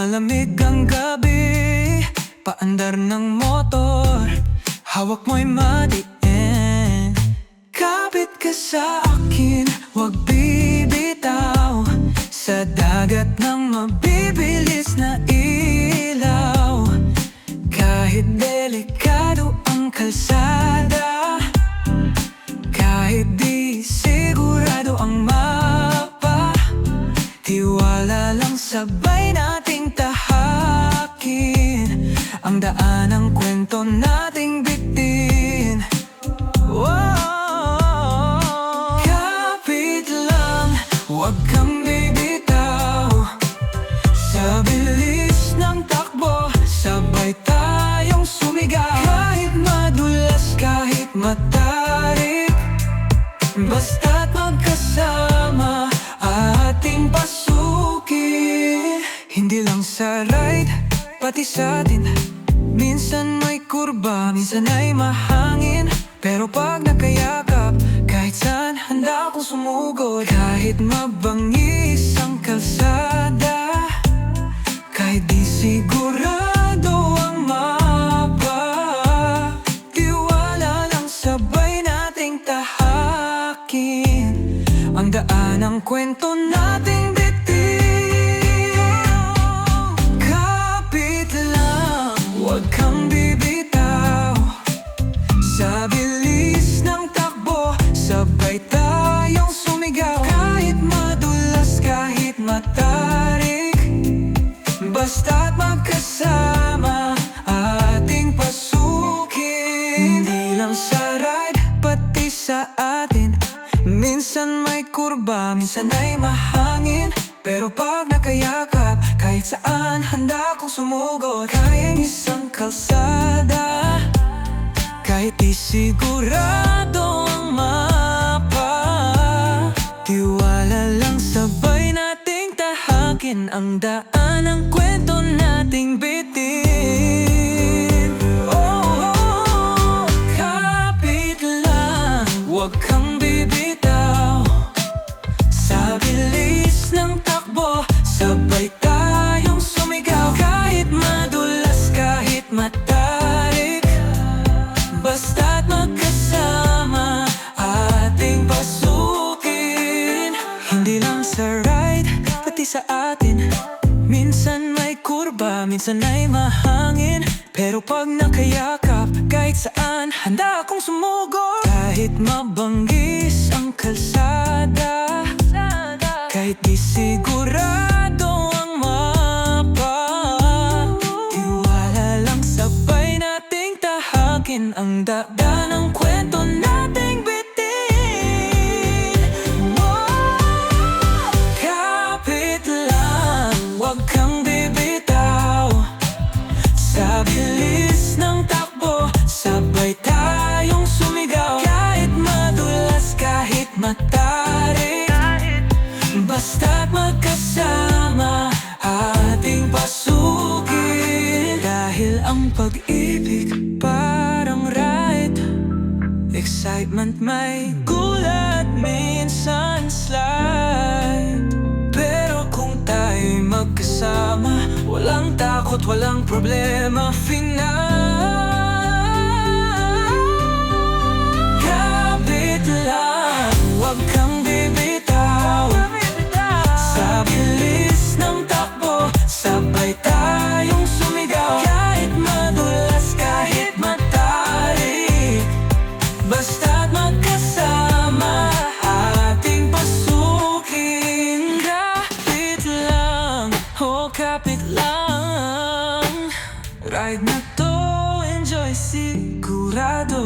Malamig ang gabi, paandar ng motor, hawak mo'y matiin. Kapit ka sa akin, huwag bibitaw, sa dagat ng mabibilis na ilaw. Kahit delikado ang kalsada, kahit di sigurado ang mapa, tiwala lang, sabay nating tahakin ang daan ng kwento nating bitin. Kapit lang, huwag kang bibitaw, sa bilis ng takbo, sabay tayong sumigaw. Kahit madulas, kahit matarik, basta't magkasama ating pasukin. Hindi lang sa ride, pati sa atin, minsan may kurba, minsan ay mahangin. Pero pag nakayakap, kahit saan handa akong sumugod. Kahit mabangis ang kalsada, kahit di sigurado ang mapa, tiwala lang, sabay nating tahakin ang daan ng kwento nating bitin. Kapit lang, huwag kang bibitaw, sa bilis ng takbo, sabay tayong sumigaw. Kahit madulas, kahit matarik, basta't magkasama ating pasukin. Hindi lang sa ride, pati sa atin, minsan may kurba, minsan ay mahangin. Pero pag nakayakap, kahit saan handa akong sumugod. Kayang isang kalsada, kahit di sigurado ang mapa, tiwala lang, sabay nating tahakin ang daan ng kwento nating bitin. Kapit lang, huwag kang bibitaw, sa bilis ng takbo, sabay tayong sumigaw. Kahit madulas, kahit matarik, basta't magkasama ating pasukin. Hindi lang sa ride, pati sa atin, minsan may kurba, minsan ay mahangin. Pero pag nakayakap, kahit saan handa akong sumugod. Kahit mabanggis ang kalsada, kahit di sigurado ang mapa, tiwala lang, sabay nating tahakin ang daan ng kwento nating bitin. Kapit lang, huwag kang bibitaw, sa bilis ng takbo, sabay tayong sumigaw. Kahit madulas, kahit matarik, basta't magkasama ating pasukin. Dahil ang pag-ibig parang ride, excitement may gulat, minsan slide. Pero kung tayo'y magkasama, walang takot, walang problema, final. Kapit lang, huwag kang bibitaw, sa bilis ng takbo, sabay tayong sumigaw. Kahit madulas, kahit matarik, basta't magkasama ating pasukin. Kapit lang, kapit lang, ride na to, enjoy sigurado.